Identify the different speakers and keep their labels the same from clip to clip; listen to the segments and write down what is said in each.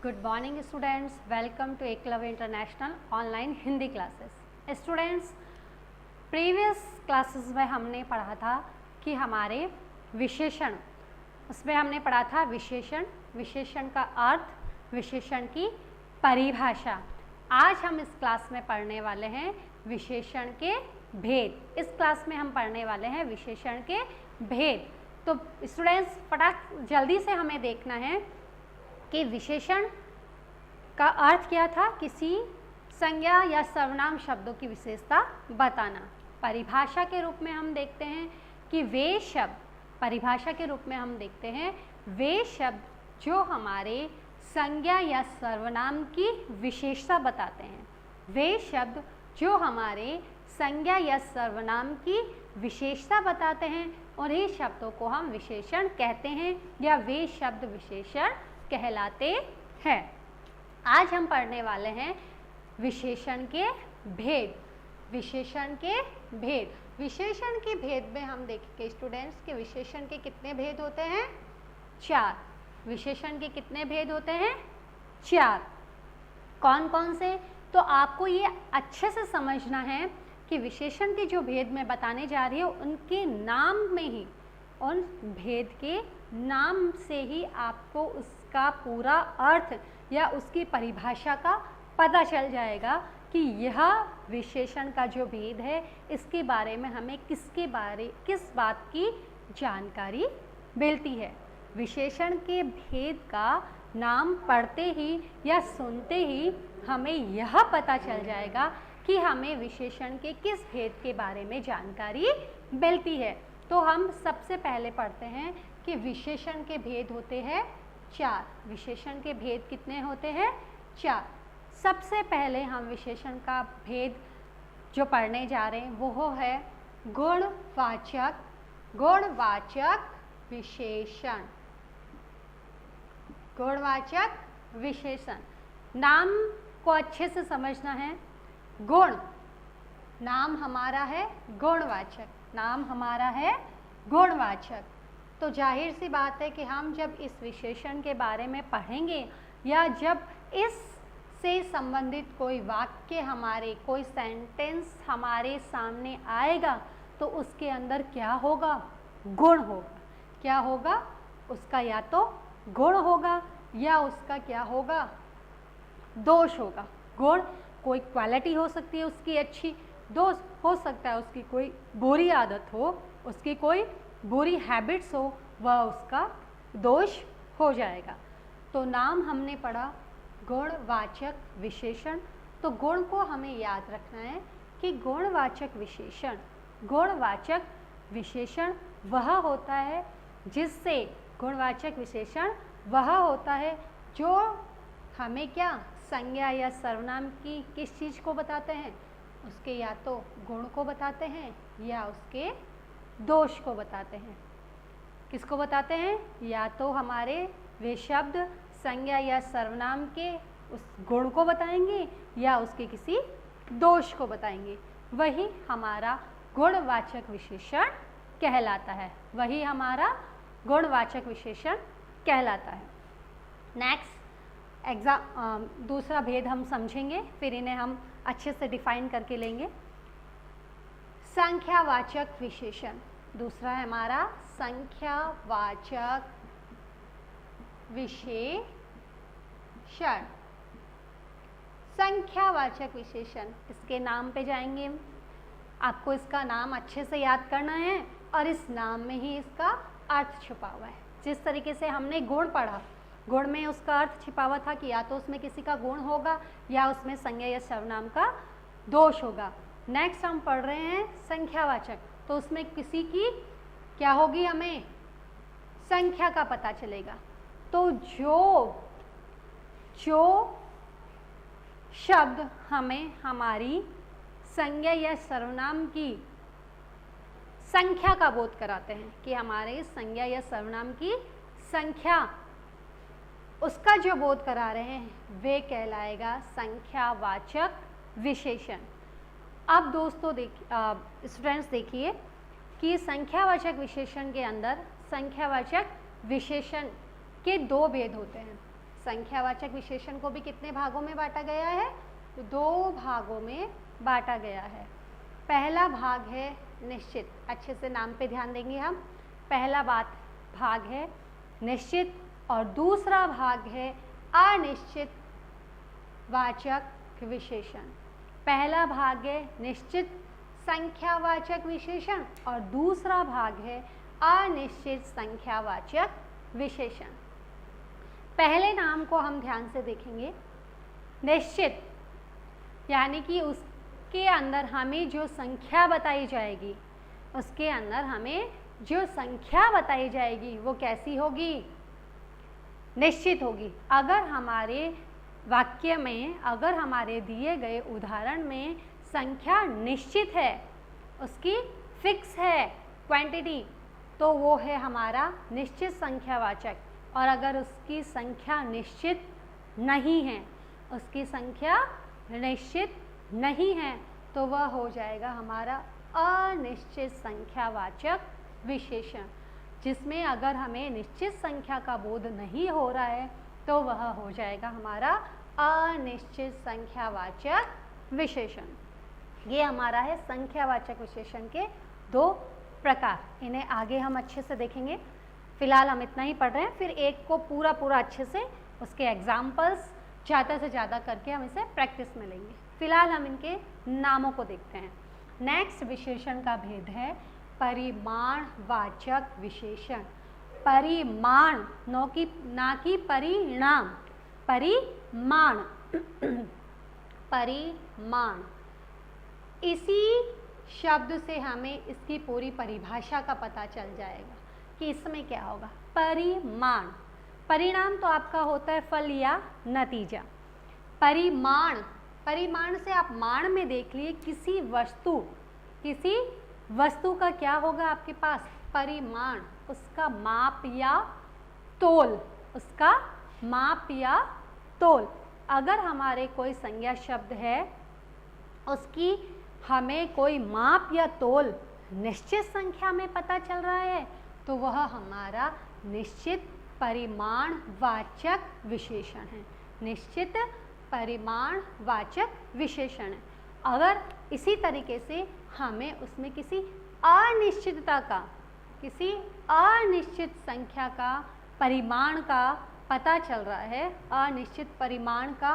Speaker 1: Good morning students, welcome to Eklavya international online Hindi classes. Students, previous classes में हमने पढ़ा था कि हमारे विशेषण, उसमें हमने पढ़ा था विशेषण, विशेषण का अर्थ, विशेषण की परिभाषा। आज हम इस क्लास में पढ़ने वाले हैं विशेषण के भेद। इस क्लास में हम पढ़ने वाले हैं विशेषण के भेद। तो स्टूडेंट्स, फटाक जल्दी से हमें देखना है कि विशेषण का अर्थ क्या था। किसी संज्ञा या सर्वनाम शब्दों की विशेषता बताना। परिभाषा के रूप में हम देखते हैं कि वे शब्द, परिभाषा के रूप में हम देखते हैं वे शब्द जो हमारे संज्ञा या सर्वनाम की विशेषता बताते हैं। वे शब्द जो हमारे संज्ञा या सर्वनाम की विशेषता बताते हैं, उन्हीं शब्दों को हम विशेषण कहते हैं या वे शब्द विशेषण कहलाते हैं। आज हम पढ़ने वाले हैं विशेषण के भेद। विशेषण के भेद, विशेषण के भेद में हम देखेंगे स्टूडेंट्स कि विशेषण के कितने भेद होते हैं? 4। विशेषण के कितने भेद होते हैं? 4। कौन कौन से? तो आपको ये अच्छे से समझना है कि विशेषण के जो भेद मैं बताने जा रही हूँ उनके नाम में ही, उन भेद के नाम से ही आपको उसका पूरा अर्थ या उसकी परिभाषा का पता चल जाएगा कि यह विशेषण का जो भेद है इसके बारे में हमें किस बात की जानकारी मिलती है। विशेषण के भेद का नाम पढ़ते ही या सुनते ही हमें यह पता चल जाएगा कि हमें विशेषण के किस भेद के बारे में जानकारी मिलती है। तो हम सबसे पहले पढ़ते हैं कि विशेषण के भेद होते हैं 4। विशेषण के भेद कितने होते हैं? 4। सबसे पहले हम विशेषण का भेद जो पढ़ने जा रहे हैं वो है गुणवाचक, गुणवाचक विशेषण। गुणवाचक विशेषण, नाम को अच्छे से समझना है। गुण, नाम हमारा है गुणवाचक, नाम हमारा है गुणवाचक। तो जाहिर सी बात है कि हम जब इस विशेषण के बारे में पढ़ेंगे या जब इससे संबंधित कोई वाक्य हमारे, कोई सेंटेंस हमारे सामने आएगा तो उसके अंदर क्या होगा? गुण होगा। क्या होगा? उसका या तो गुण होगा या उसका क्या होगा? दोष होगा। गुण कोई क्वालिटी हो सकती है उसकी अच्छी, दोष हो सकता है उसकी कोई बुरी आदत हो, उसकी कोई बुरी हैबिट्स हो, वह उसका दोष हो जाएगा। तो नाम हमने पढ़ा गुणवाचक विशेषण। तो गुण को हमें याद रखना है कि गुणवाचक विशेषण, गुणवाचक विशेषण वह होता है जिससे, गुणवाचक विशेषण वह होता है जो हमें क्या, संज्ञा या सर्वनाम की किस चीज़ को बताते हैं? उसके या तो गुण को बताते हैं या उसके दोष को बताते हैं। किसको बताते हैं? या तो हमारे वे शब्द संज्ञा या सर्वनाम के उस गुण को बताएंगे या उसके किसी दोष को बताएंगे। वही हमारा गुणवाचक विशेषण कहलाता है। वही हमारा गुणवाचक विशेषण कहलाता है। नेक्स्ट दूसरा भेद हम समझेंगे, फिर इन्हें हम अच्छे से डिफाइन करके लेंगे। संख्यावाचक विशेषण, दूसरा है हमारा संख्यावाचक विशेषण। संख्यावाचक विशेषण, इसके नाम पे जाएंगे। आपको इसका नाम अच्छे से याद करना है और इस नाम में ही इसका अर्थ छुपा हुआ है। जिस तरीके से हमने गुण पढ़ा, गुण में उसका अर्थ छिपा हुआ था कि या तो उसमें किसी का गुण होगा या उसमें संज्ञा या सर्वनाम का दोष होगा। नेक्स्ट हम पढ़ रहे हैं संख्यावाचक, तो उसमें किसी की क्या होगी, हमें संख्या का पता चलेगा। तो जो शब्द हमें हमारी संज्ञा या सर्वनाम की संख्या का बोध कराते हैं कि हमारे संज्ञा या सर्वनाम की संख्या, उसका जो बोध करा रहे हैं वे कहलाएगा संख्यावाचक विशेषण। अब दोस्तों स्टूडेंट्स देखिए कि संख्यावाचक विशेषण के अंदर संख्यावाचक विशेषण के 2 भेद होते हैं। संख्यावाचक विशेषण को भी कितने भागों में बांटा गया है? 2 भागों में बांटा गया है। पहला भाग है निश्चित, अच्छे से नाम पे ध्यान देंगे हम। पहला भाग है निश्चित और दूसरा भाग है अनिश्चित वाचक विशेषण। पहला भाग है निश्चित संख्यावाचक विशेषण और दूसरा भाग है अनिश्चित संख्यावाचक विशेषण। पहले नाम को हम ध्यान से देखेंगे। निश्चित यानी कि उसके अंदर हमें जो संख्या बताई जाएगी, उसके अंदर हमें जो संख्या बताई जाएगी वो कैसी होगी? निश्चित होगी। अगर हमारे वाक्य में, अगर हमारे दिए गए उदाहरण में संख्या निश्चित है, उसकी फिक्स है क्वांटिटी, तो वो है हमारा निश्चित संख्यावाचक। और अगर उसकी संख्या निश्चित नहीं है, उसकी संख्या निश्चित नहीं है, तो वह हो जाएगा हमारा अनिश्चित संख्यावाचक विशेषण, जिसमें अगर हमें निश्चित संख्या का बोध नहीं हो रहा है तो वह हो जाएगा हमारा अनिश्चित संख्यावाचक विशेषण। ये हमारा है संख्यावाचक विशेषण के 2 प्रकार। इन्हें आगे हम अच्छे से देखेंगे। फिलहाल हम इतना ही पढ़ रहे हैं, फिर एक को पूरा अच्छे से उसके एग्जाम्पल्स ज़्यादा से ज़्यादा करके हम इसे प्रैक्टिस में लेंगे। फिलहाल हम इनके नामों को देखते हैं। नेक्स्ट विशेषण का भेद है परिमाणवाचक विशेषण। परिमाण ना कि परिणाम, परिमाण परिमाण। इसी शब्द से हमें इसकी पूरी परिभाषा का पता चल जाएगा कि इसमें क्या होगा। परिमाण, परिणाम तो आपका होता है फल या नतीजा। परिमाण, परिमाण से आप माण में देख लिए किसी वस्तु का क्या होगा आपके पास? परिमाण, उसका माप या तोल, उसका माप या तोल। अगर हमारे कोई संज्ञा शब्द है, उसकी हमें कोई माप या तोल निश्चित संख्या में पता चल रहा है, तो वह हमारा निश्चित परिमाणवाचक विशेषण है। निश्चित परिमाणवाचक विशेषण है। अगर इसी तरीके से हमें उसमें किसी अनिश्चित संख्या का परिमाण का पता चल रहा है, अनिश्चित परिमाण का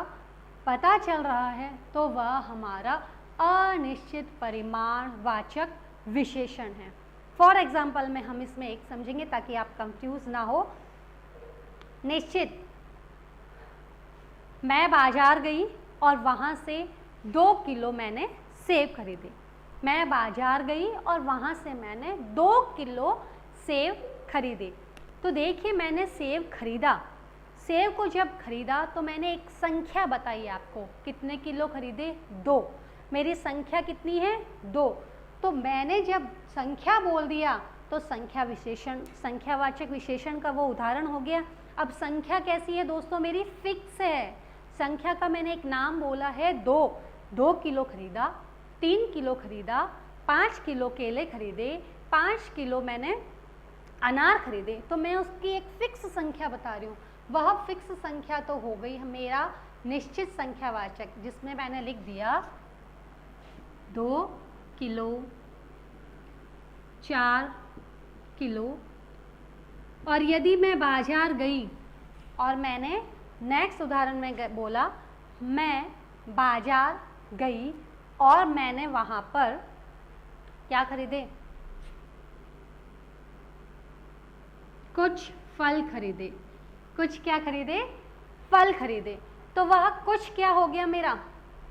Speaker 1: पता चल रहा है, तो वह हमारा अनिश्चित परिमाणवाचक विशेषण है। फॉर एग्जाम्पल में हम इसमें एक समझेंगे ताकि आप कंफ्यूज ना हो। निश्चित, मैं बाजार गई और वहाँ से 2 किलो मैंने सेब खरीदे। मैं बाजार गई और वहाँ से मैंने 2 किलो सेब खरीदे। तो देखिए, मैंने सेब खरीदा। सेब को जब खरीदा तो मैंने एक संख्या बताई आपको, कितने किलो खरीदे? 2। मेरी संख्या कितनी है? 2। तो मैंने जब संख्या बोल दिया तो संख्या विशेषण, संख्यावाचक विशेषण का वो उदाहरण हो गया। अब संख्या कैसी है दोस्तों? मेरी फिक्स है। संख्या का मैंने एक नाम बोला है 2 किलो खरीदा, 3 किलो खरीदा, 5 किलो केले खरीदे, 5 किलो मैंने अनार खरीदे। तो मैं उसकी एक फिक्स संख्या बता रही हूँ। वह फिक्स संख्या तो हो गई मेरा निश्चित संख्यावाचक, जिसमें मैंने लिख दिया 2 किलो, 4 किलो। और यदि मैं बाजार गई और मैंने नेक्स्ट उदाहरण में बोला, मैं बाजार गई और मैंने वहाँ पर क्या खरीदे? कुछ फल खरीदे। कुछ क्या खरीदे? फल खरीदे। तो वह कुछ क्या हो गया? मेरा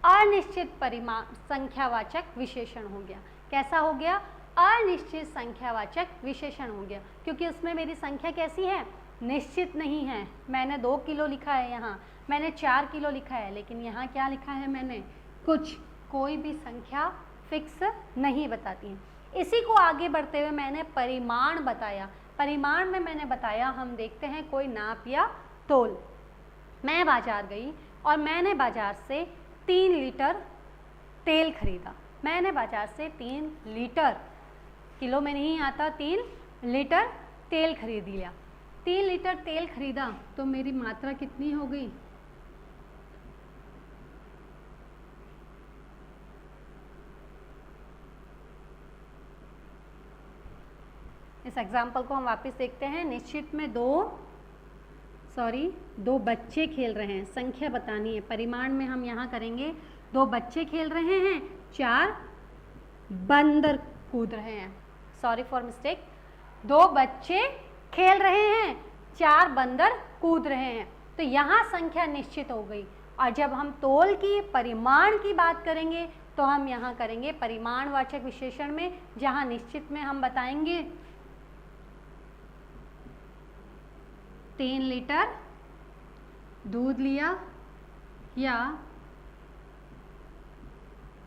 Speaker 1: अनिश्चित परिमाण संख्यावाचक विशेषण हो गया। कैसा हो गया? अनिश्चित संख्यावाचक विशेषण हो गया, क्योंकि उसमें मेरी संख्या कैसी है? निश्चित नहीं है। मैंने 2 किलो लिखा है, यहाँ मैंने 4 किलो लिखा है, लेकिन यहाँ क्या लिखा है मैंने? कुछ। कोई भी संख्या फिक्स नहीं बताती है। इसी को आगे बढ़ते हुए मैंने परिमाण बताया। परिमाण में मैंने बताया, हम देखते हैं कोई नाप या तोल। मैं बाजार गई और मैंने बाजार से 3 लीटर तेल खरीदा। मैंने बाजार से 3 लीटर, किलो में नहीं आता, 3 लीटर तेल खरीद लिया। 3 लीटर तेल खरीदा तो मेरी मात्रा कितनी हो गई? इस एग्जाम्पल को हम वापस देखते हैं। निश्चित में दो बच्चे खेल रहे हैं, संख्या बतानी है। परिमाण में हम यहाँ करेंगे 2 बच्चे खेल रहे हैं, 4 बंदर कूद रहे हैं। सॉरी फॉर मिस्टेक, 2 बच्चे खेल रहे हैं, 4 बंदर कूद रहे हैं। तो यहाँ संख्या निश्चित हो गई। और जब हम तोल की परिमाण की बात करेंगे तो हम यहाँ करेंगे परिमाणवाचक विशेषण में, जहाँ निश्चित में हम बताएंगे 3 लीटर दूध लिया या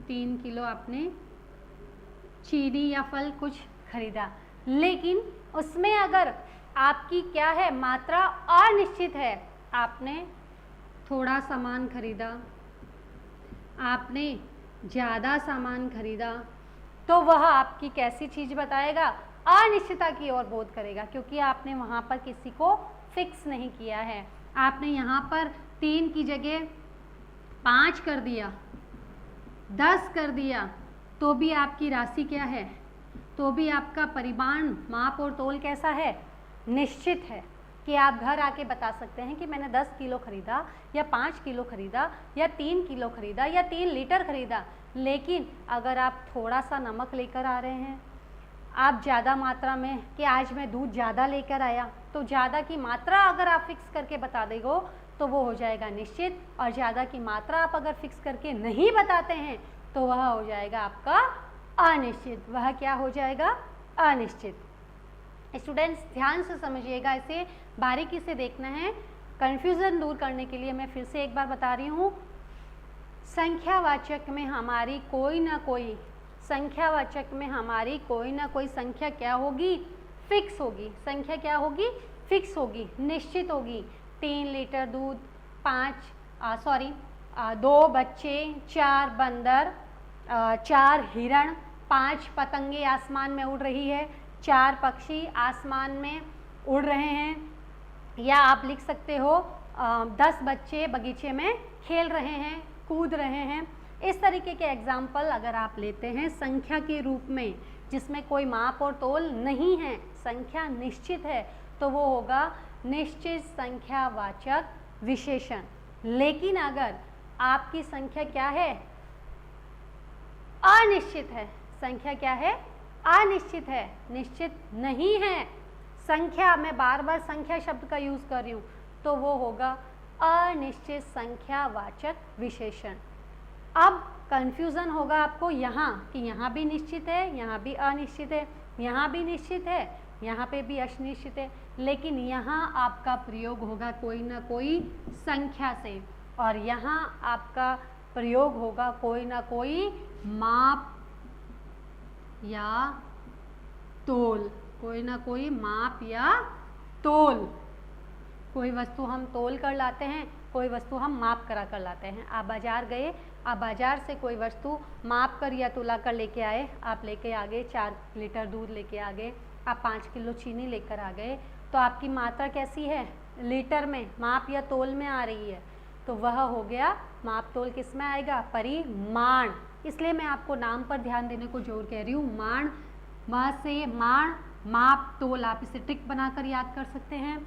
Speaker 1: 3 किलो आपने चीनी या फल कुछ खरीदा। लेकिन उसमें अगर आपकी क्या है, मात्रा अनिश्चित है, आपने थोड़ा सामान खरीदा, आपने ज़्यादा सामान खरीदा, तो वह आपकी कैसी चीज़ बताएगा? अनिश्चितता की ओर बोध करेगा, क्योंकि आपने वहाँ पर किसी को फिक्स नहीं किया है। आपने यहाँ पर 3 की जगह 5 कर दिया, 10 कर दिया, तो भी आपकी राशि क्या है? तो भी आपका परिमाण, माप और तोल कैसा है? निश्चित है। कि आप घर आके बता सकते हैं कि मैंने 10 किलो खरीदा या 5 किलो खरीदा या 3 किलो खरीदा या 3 लीटर खरीदा। लेकिन अगर आप थोड़ा सा नमक लेकर आ रहे हैं, आप ज़्यादा मात्रा में, कि आज मैं दूध ज़्यादा लेकर आया, तो ज़्यादा की मात्रा अगर आप फिक्स करके बता देगो तो वो हो जाएगा निश्चित, और ज़्यादा की मात्रा आप अगर फिक्स करके नहीं बताते हैं तो वह हो जाएगा आपका अनिश्चित। वह क्या हो जाएगा? अनिश्चित। स्टूडेंट्स ध्यान से समझिएगा, इसे बारीकी से देखना है। कन्फ्यूज़न दूर करने के लिए मैं फिर से एक बार बता रही हूँ, संख्यावाचक में हमारी कोई ना कोई संख्या क्या होगी? फिक्स होगी। संख्या क्या होगी? फिक्स होगी, निश्चित होगी। 3 लीटर दूध, 2 बच्चे, 4 बंदर, 4 हिरण, 5 पतंगे आसमान में उड़ रही है, 4 पक्षी आसमान में उड़ रहे हैं, या आप लिख सकते हो 10 बच्चे बगीचे में खेल रहे हैं, कूद रहे हैं। इस तरीके के एग्जाम्पल अगर आप लेते हैं संख्या के रूप में, जिसमें कोई माप और तोल नहीं है, संख्या निश्चित है, तो वो होगा निश्चित संख्यावाचक विशेषण। लेकिन अगर आपकी संख्या क्या है? अनिश्चित है। संख्या क्या है? अनिश्चित है, निश्चित नहीं है। संख्या, मैं बार बार संख्या शब्द का यूज कर रही हूँ, तो वो होगा अनिश्चित संख्यावाचक विशेषण। अब कंफ्यूजन होगा आपको यहाँ कि यहाँ भी निश्चित है, यहाँ भी अनिश्चित है, यहाँ भी निश्चित है, यहाँ पे भी अनिश्चित है, लेकिन यहाँ आपका प्रयोग होगा कोई ना कोई संख्या से, और यहाँ आपका प्रयोग होगा कोई ना कोई माप या तोल, कोई ना कोई माप या तोल। कोई वस्तु हम तोल कर लाते हैं, कोई वस्तु हम माप करा कर लाते हैं। आप बाजार गए, आप बाजार से कोई वस्तु माप कर या तोला कर लेके आए, आप लेके आ गए 4 लीटर दूध लेके आ गए, आप 5 किलो चीनी लेकर आ गए, तो आपकी मात्रा कैसी है? लीटर में, माप या तोल में आ रही है, तो वह हो गया माप तोल। किस में आएगा? परिमाण। इसलिए मैं आपको नाम पर ध्यान देने को जोर कह रही हूँ। माण, वहाँ से माण, माप तोल, आप इसे ट्रिक बनाकर याद कर सकते हैं।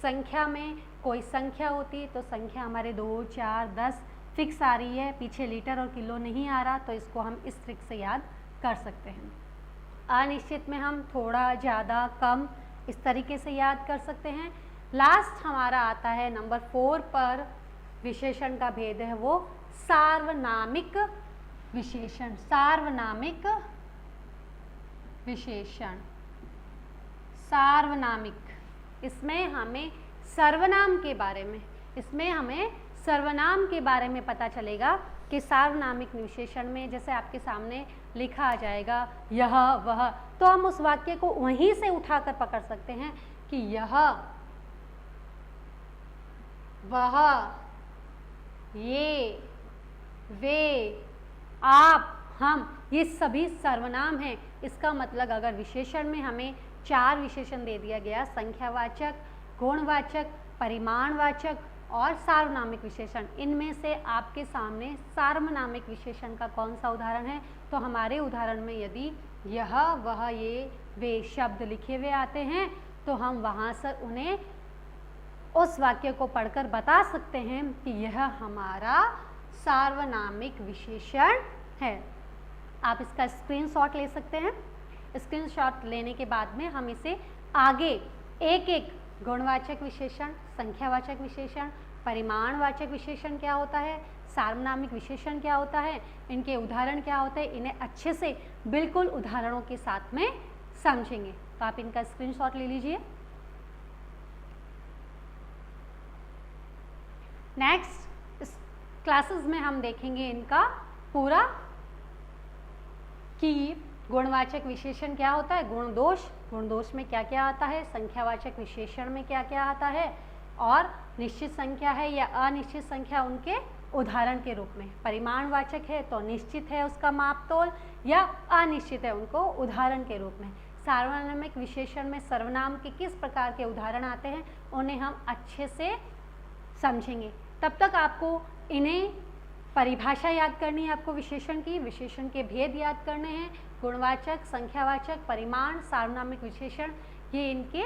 Speaker 1: संख्या में कोई संख्या होती तो संख्या हमारे 2, 4, 10 फिक्स आ रही है, पीछे लीटर और किलो नहीं आ रहा, तो इसको हम इस ट्रिक से याद कर सकते हैं। अनिश्चित में हम थोड़ा, ज़्यादा, कम इस तरीके से याद कर सकते हैं। लास्ट हमारा आता है नंबर 4 पर, विशेषण का भेद है वो सार्वनामिक विशेषण। सार्वनामिक विशेषण, सार्वनामिक, इसमें हमें सर्वनाम के बारे में पता चलेगा कि सार्वनामिक विशेषण में जैसे आपके सामने लिखा आ जाएगा यह वह, तो हम उस वाक्य को वहीं से उठाकर पकड़ सकते हैं कि यह, वह, ये, वे, आप, हम, ये सभी सर्वनाम हैं। इसका मतलब अगर विशेषण में हमें 4 विशेषण दे दिया गया, संख्यावाचक, गुणवाचक, परिमाणवाचक और सार्वनामिक विशेषण। इनमें से आपके सामने सार्वनामिक विशेषण का कौन सा उदाहरण है? तो हमारे उदाहरण में यदि यह, वह, ये, वे शब्द लिखे हुए आते हैं तो हम वहाँ से उन्हें उस वाक्य को पढ़कर बता सकते हैं कि यह हमारा सार्वनामिक विशेषण है। आप इसका स्क्रीनशॉट ले सकते हैं। स्क्रीनशॉट लेने के बाद में हम इसे आगे एक एक गुणवाचक विशेषण, संख्यावाचक विशेषण, परिमाणवाचक विशेषण क्या होता है, सार्वनामिक विशेषण क्या होता है, इनके उदाहरण क्या होते हैं, इन्हें अच्छे से बिल्कुल उदाहरणों के साथ में समझेंगे। तो आप इनका स्क्रीनशॉट ले लीजिए। नेक्स्ट इस क्लासेस में हम देखेंगे इनका पूरा कि गुणवाचक विशेषण क्या होता है, गुण दोष, गुण दोष में क्या क्या आता है, संख्यावाचक विशेषण में क्या क्या आता है, और निश्चित संख्या है या अनिश्चित संख्या उनके उदाहरण के रूप में। परिमाणवाचक है तो निश्चित है उसका मापतोल या अनिश्चित है उनको उदाहरण के रूप में। सार्वनामिक विशेषण में सर्वनाम के किस प्रकार के उदाहरण आते हैं उन्हें हम अच्छे से समझेंगे। तब तक आपको इन्हें परिभाषा याद करनी है, आपको विशेषण की, विशेषण के भेद याद करने हैं। गुणवाचक, संख्यावाचक, परिमाण, सार्वनामिक विशेषण, ये इनके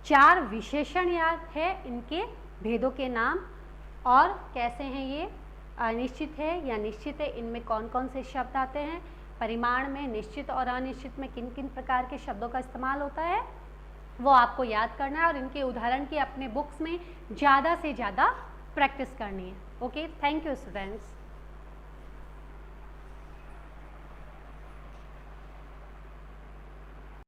Speaker 1: 4 विशेषण याद है, इनके भेदों के नाम और कैसे हैं ये, अनिश्चित है या निश्चित है, इनमें कौन कौन से शब्द आते हैं, परिमाण में निश्चित और अनिश्चित में किन किन प्रकार के शब्दों का इस्तेमाल होता है, वो आपको याद करना है और इनके उदाहरण की अपने बुक्स में ज़्यादा से ज़्यादा प्रैक्टिस करनी है। Okay, thank you students.